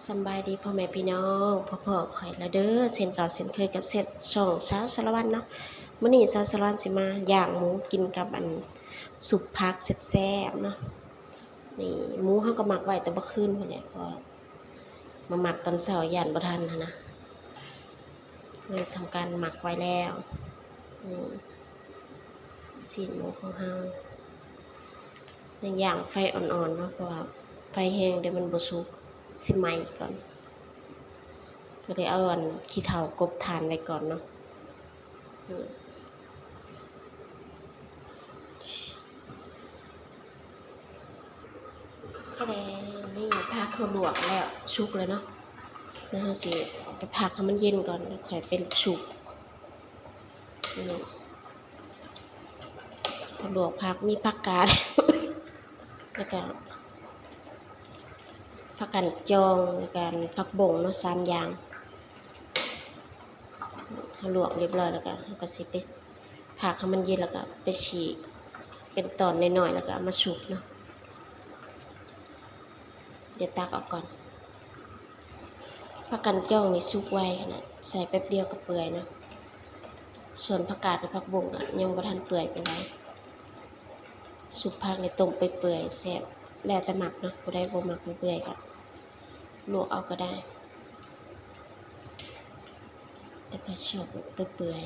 สำบายดีพ่อแม่พี่น้องพ่อข่อยละเด้อเส้นเก่าเส้นเคยกับเส้นช่องเช้าสารวัตรเนาะมื้อนี้เช้าสารวัตรสิมาย่างหมูกินกับสุปผักแซ่บๆเนาะนี่หมูเฮาก็หมักไว้แต่บ่คืนพุ่นแหละก็มาหมักตอนเช้าย่านบ่ทันนะเลยทำการหมักไว้แล้วนี่ชิ้นหมูของเฮาย่างไฟอ่อนๆเนาะเพราะว่าไฟแห้งเดี๋ยวมันบ่สุกสิไหม้ก่อนก็เลยเอาขี้เถ้ากบทานไว้ก่อนเนาะก็เลยนี่ผักเขาลวกแล้วชุกเลยเนาะนะฮะสิไปผักให้มันเย็นก่อนแล้วค่อยเป็นชุกนี่เขาลวกผักมีผักกาด แล้วก็ผักกันจองแล้วก็ผักบ่งเนาะ3อย่างเขาลวกเรียบร้อยแล้วก็สิไปผักให้มันเย็นแล้วก็ไปฉีกเป็นตอนน้อยๆแล้วก็เอามาชุบเนาะเดี๋ยวตักออกก่อนผักกันจ้องนี่สุกไวขนาดใส่แป๊บเดียวก็เปื่อยเนาะส่วนผักกาดกับผักบุ้งยังบ่ทันเปื่อยไปเลยสุกผักในต้มไปเปื่อยแซ่บแล้วแต่หมักเนาะผู้ใดบ่มักเปื่อยก็ลวกเอาก็ได้แต่ก็ชอบเปื่อย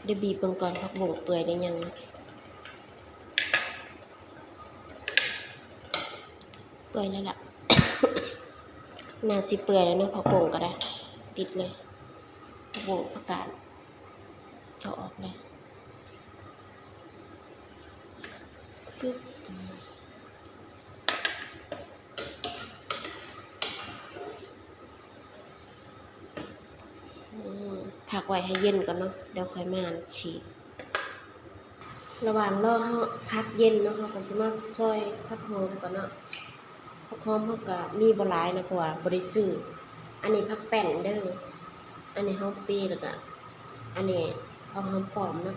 เดี๋ยวบีบเบิ่งก่อนผักบุ้งเปื่อยได้ยังนะเปื่อยแล้วล่ะ น่าสิเปื่อยแล้วเนาะผักบุ้งก็ได้ปิดเลยผักบุ้งผักกาดเอาออกเลยฟึบผักไว้ให้เย็นก่อนเนาะเดี๋ยวค่อยมาฉีกระหว่างรอเฮาพักเย็นเนาะเฮาก็สิมาซอยผักหอมก่อนเนาะผักหอมเฮาก็มีบ่หลายนะเพราะว่าบ่ได้ซื้ออันนี้ผักแป้นเด้ออันนี้หอมปีแล้วก็อันนี้ผักหอมปลอมเนาะ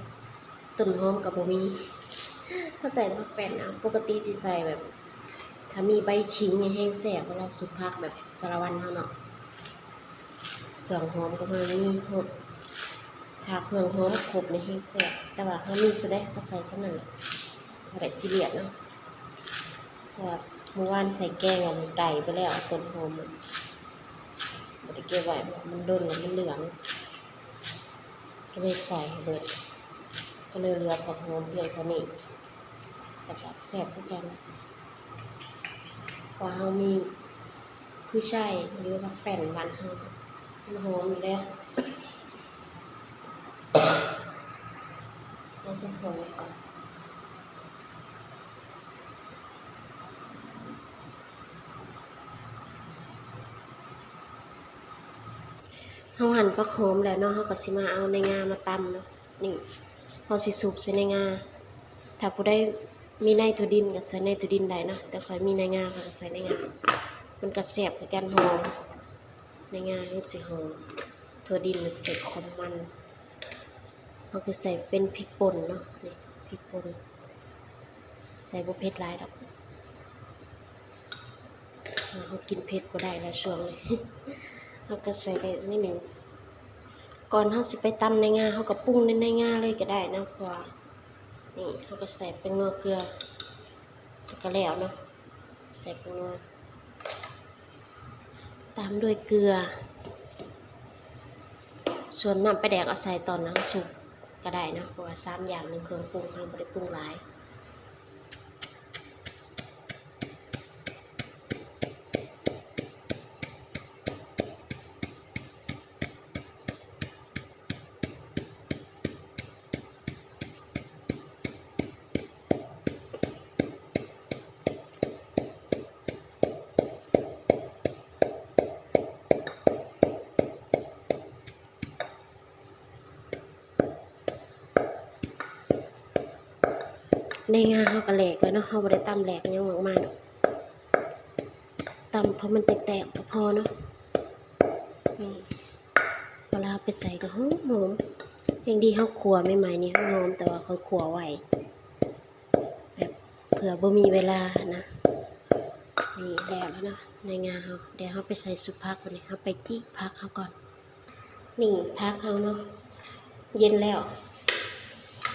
ต้นหอมก็บ่มีถ้าใส่ผักแป้นเอาปกติสิใส่แบบถ้ามีใบขิงนี่แห้งแซ่บเวลาสุกผักแบบสารวัตรเฮาเนาะเครื่องหอมก็บ่มีหมดถ้าเครื่องหอมครบในแห้งแซ่บแต่ว่าเขามีแสดงก็ใส่ซะนั่นแหละบ่ได้ซีเรียสเนาะเพราะว่าเมื่อวานใส่แกงไก่ไปแล้วต้นหอมบ่ได้เก็บไว้มันโดนแล้วมันเหลืองก็เลยใส่เบิดก็เลยเหลือผักหอมเพียงเท่านี้แต่ก็แซ่บเหมือนกันเพราะเฮามีผู้ชายหรือว่าแป้นบ้านเฮามันหอมอยู่แล้วเราจะคนไว้ก่อนเฮาหั่นผักหอมแล้วเนาะเฮาก็สิมาเอาในงามาตำเนาะนี่เฮาสิสูบใส่ในงาถ้าผู้ใดมีในถั่วดินก็ใส่ในถั่วดินได้เนาะแต่ข่อยมีในงาก็ใส่ในงามันก็แซ่บคือกันหอมในงาเฮ็ดสิหอมถั่วดินมันเผ็ดขมมันเฮาคือใส่เป็นพริกป่นเนาะนี่พริกป่นใส่บ่เผ็ดหลายดอกเฮากินเผ็ดบ่ได้แล้วช่วงนี้ เฮาก็ใส่ได้นิดนึงก่อนเฮาสิไปตำในงาเฮาก็ปรุงในงาเลยก็ได้นะเพราะว่านี่เฮาก็ใส่เป็นนัวเกลือก็แล้วเนาะใส่เป็นนัวตามด้วยเกลือส่วนน้ำปลาแดกเอาใส่ตอนน้ำสุกก็ได้นะเพราะว่า3อย่างนึงเครื่องปรุงเฮาบ่ได้ปรุงหลาย ในงาเฮาก็แหลกแล้วเนาะเฮาบ่ได้ตำแหลกหยังมากมายดอกตำเพราะมันแตกๆก็พอเนาะนี่เวลาไปใส่ก็หอมอย่างดีเฮาคั่วใหม่ๆนี่หอมแต่ว่าค่อยคั่วไว้แบบเผื่อบ่มีเวลานะนี่แล้วเนาะในงาเฮาเดี๋ยวเฮาไปใส่ซุปผักบัดนี้เฮาไปจิกผักเฮาก่อนนี่ผักเฮาเนาะเย็นแล้ว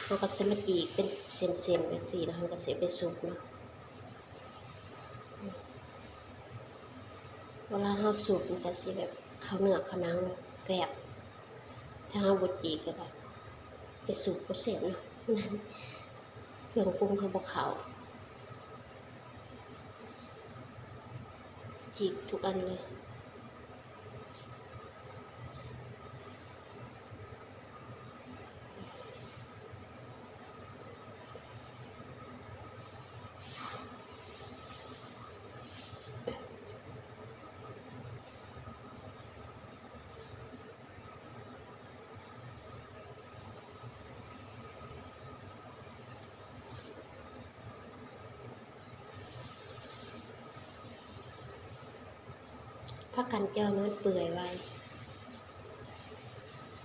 เราก็สิมาจีกเป็นเส้นๆแบบนี้แล้วเราก็สิไปสุกเนาะเวลาเราสุกมันก็สิแบบเข้าเนื้อเข้าหนังแบบถ้าเราบ่จีกก็แบบไปสุกบ่เสร็จเนาะนั้นเครื่องปรุงเราบ่เข้าจีกทุกอันเลยผักกันแก้วมันเปื่อยไว้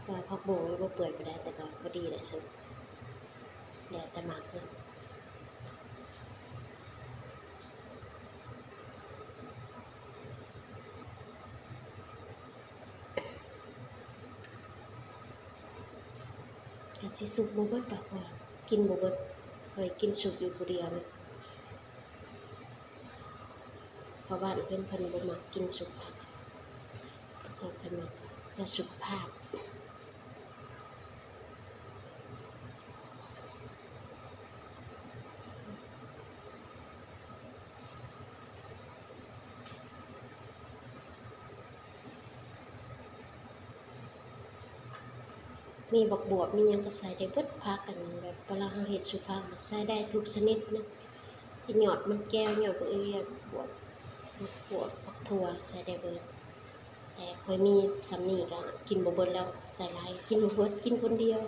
ว่าผักบุ้งมันบ่เปื่อยปานใดแต่ก็พอดีแหละซุแล้วแต่มักเนาะก็สิสุกบ่เบิดดอกว่ากินบ่เบิดข้อยกินสุกอยู่ผู้เดียวนะเพราะบ้านเพิ่นบ่มักกินสุกผักเพิ่นมักเพื่อสุขภาพมีบักบวบมีหยังก็ใส่ได้เบิดผักกันแบบเวลาเราเฮ็ดสุผักใส่ได้ทุกชนิดนะที่ยอดมันแก้วยอดบักเอื้อยบวบบักถั่วใส่ได้เบิดแต่ข้อยมีสำนี้ก็กินบ่เบิดแล้วใส่หลายกินบ่เบิดกินคนเดียว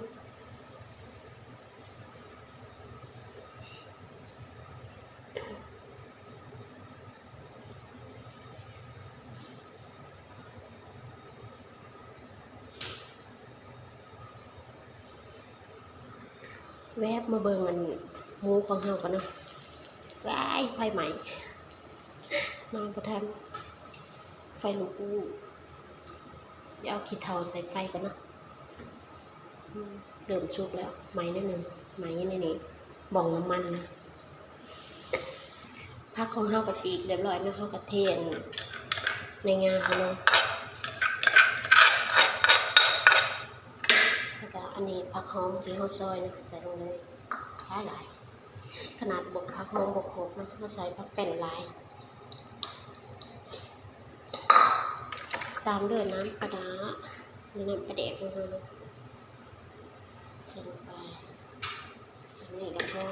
แวบมาเบิ่งอันหมูของเฮาก่อนเนาะว้ายไฟไหม้นอนบ่ทันไฟลุกอู้เดี๋ยวเอาขี้เถ้าใส่ไฟก่อนเนาะเริ่มสุกแล้วไหม้นิดนึงไหม้ในนี้บ่องน้ำมันนะผักของเฮาก็จีกเรียบร้อยเนาะเฮาก็เทในงาเฮาเนาะแล้วก็อันนี้ผักหอมที่เฮาซอยนะใส่ลงเลยหลายขนาดบกผักหอมบกโขกนะมาใส่ผักเป็นหลายตามด้วยน้ำปลาร้าหรือน้ำปลาแดกนะคะใส่ลงไปใส่นี่กันพอ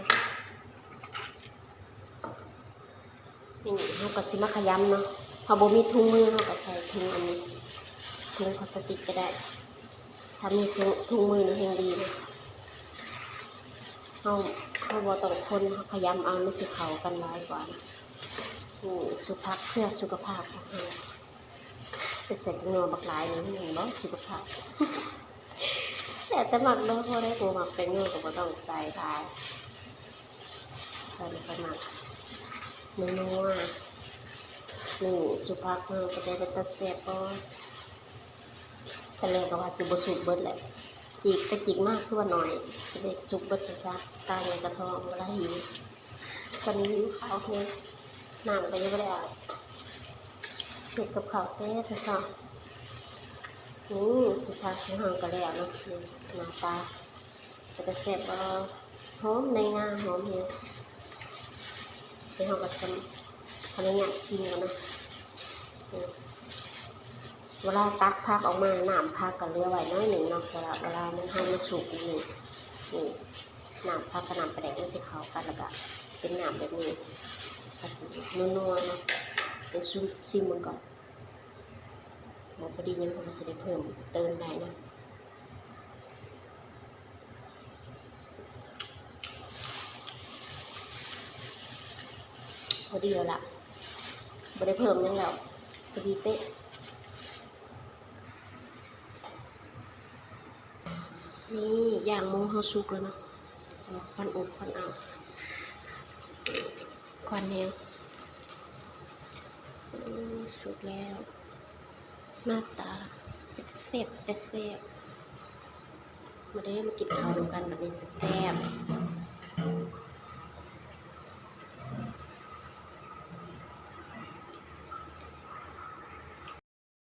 นี่เราก็สิมาขยำเนาะพอบ่มีถุงมือเราก็ใส่ถุงอันนี้ถุงพลาสติกก็ได้ถ้ามีถุงมือนี่แห่งดีนะเราบ่ต้องคนขยำเอามันสิเข้ากันหลายกว่านี่สุภาพเพื่อสุขภาพของเราเป็นเสร็จเงาบักหลายนี่มันบ่สุขภาพแต่หมักเนาะพอได้ตัวหมักเป็นเงาก็บ่ต้องใส่หลายใส่ไปหมักนัวนี่สุภาพเพิ่มก็ได้เป็นตัดแซ่บบ่แต่แรกก็ว่าสิบ่สุกเบิดแหละจีกไปจีกมากคือว่าน้อยสิได้สุกเบิดสุภาพตายในกระท้องเวลาหิวตอนนี้หิวข้าวเพิ่นน้ำก็ยังบ่ได้อาบเฮ็ดกับข้าวแต่ซะนี่สุภาพของเฮาก็แล้วเนาะนี่หน้าตาก็จะแซ่บบ่หอมในงาหอมเฮียเดี๋ยวเฮาก็ขออนุญาตชิมกันนะเวลาตักผักออกมาน้ำผักก็เหลือไว้น้อยหนึ่งเนาะเวลามันให้มันสุกนี่น้ำผักกับน้ำปลาแดกมันสิเข้ากันแล้วก็จะเป็นน้ำแบบนี้ก็สินัวๆเนาะเดี๋ยวชิมมันก่อนพอดียังก็สิได้เพิ่มเติมได้นะ อดีแล้วล่ะบ่ได้เพิ่มหยังแล้วพอดีเป๊ะนี่ย่างหมูเฮาสุกแล้วเนาะควันอบควันเอาควันแห้งสุกแล้วหน้าตาเสียบแต่เสียบมาเด้มากินข้าวด้วยกันแบบนี้แซ่บ